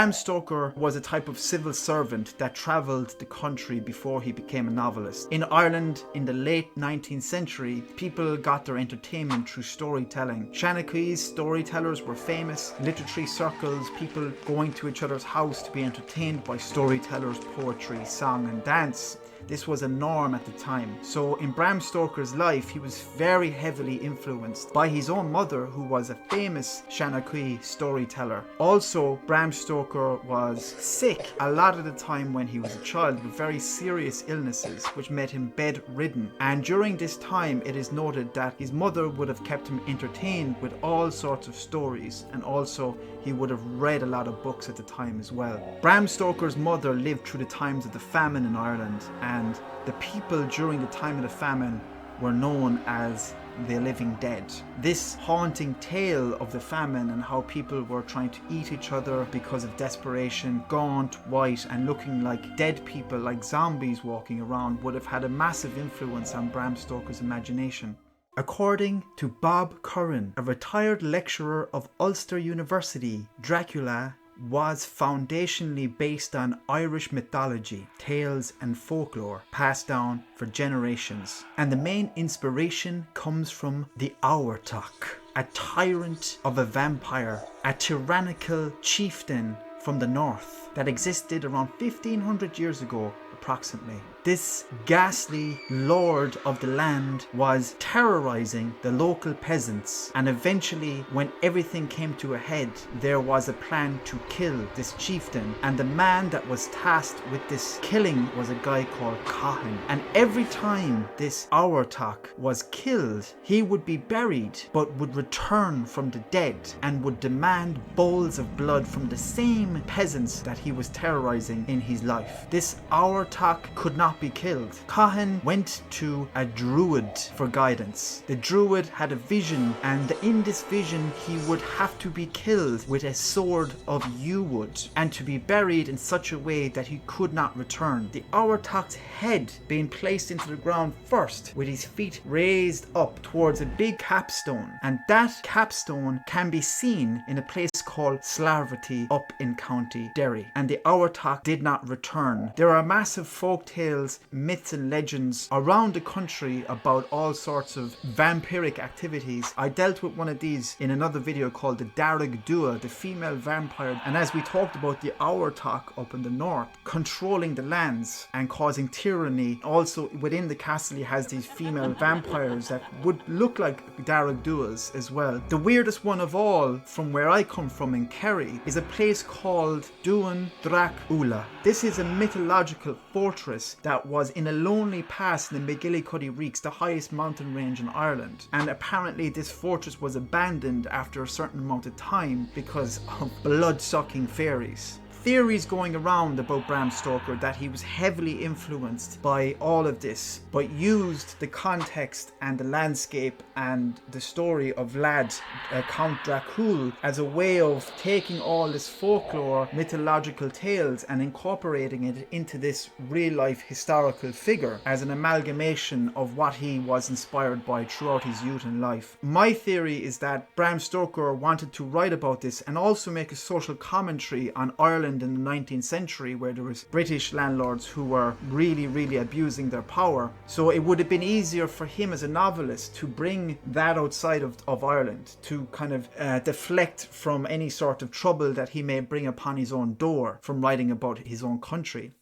Bram Stoker was a type of civil servant that travelled the country before he became a novelist. In Ireland, in the late 19th century, people got their entertainment through storytelling. Shanachis, storytellers, were famous. Literary circles, people going to each other's house to be entertained by storytellers, poetry, song and dance. This was a norm at the time. So in Bram Stoker's life, he was very heavily influenced by his own mother, who was a famous Shanachie storyteller. Also, Bram Stoker was sick a lot of the time when he was a child with very serious illnesses, which made him bedridden. And during this time, it is noted that his mother would have kept him entertained with all sorts of stories, and also he would have read a lot of books at the time as well. Bram Stoker's mother lived through the times of the famine in Ireland, and the people during the time of the famine were known as the living dead. This haunting tale of the famine and how people were trying to eat each other because of desperation, gaunt, white and looking like dead people, like zombies walking around, would have had a massive influence on Bram Stoker's imagination. According to Bob Curran, a retired lecturer of Ulster University, Dracula was foundationally based on Irish mythology, tales and folklore passed down for generations. And the main inspiration comes from the Auartach, a tyrant of a vampire, a tyrannical chieftain from the north that existed around 1500 years ago approximately. This ghastly lord of the land was terrorizing the local peasants, and eventually when everything came to a head, there was a plan to kill this chieftain, and the man that was tasked with this killing was a guy called Cahan. And every time this Auartach was killed, he would be buried but would return from the dead and would demand bowls of blood from the same peasants that he was terrorizing in his life. This Auartach could not be killed. Cahan went to a druid for guidance. The druid had a vision, and in this vision he would have to be killed with a sword of yew wood and to be buried in such a way that he could not return. The Auartach's head being placed into the ground first, with his feet raised up towards a big capstone, and that capstone can be seen in a place called Slarvety up in County Derry, and the Auartach did not return. There are massive folk tales, myths and legends around the country about all sorts of vampiric activities. I dealt with one of these in another video called the Darag Dua, the female vampire, and as we talked about the Auartach up in the north controlling the lands and causing tyranny. Also within the castle he has these female vampires that would look like Darag Duas as well. The weirdest one of all, from where I come from in Kerry, is a place called Dracula. This is a mythological fortress that was in a lonely pass in the McGillicuddy Reeks, the highest mountain range in Ireland. And apparently this fortress was abandoned after a certain amount of time because of blood-sucking fairies. Theories going around about Bram Stoker that he was heavily influenced by all of this, but used the context and the landscape and the story of Count Dracula as a way of taking all this folklore, mythological tales and incorporating it into this real-life historical figure as an amalgamation of what he was inspired by throughout his youth and life. My theory is that Bram Stoker wanted to write about this and also make a social commentary on Ireland in the 19th century, where there was British landlords who were really abusing their power. So it would have been easier for him as a novelist to bring that outside of Ireland, to kind of deflect from any sort of trouble that he may bring upon his own door from writing about his own country.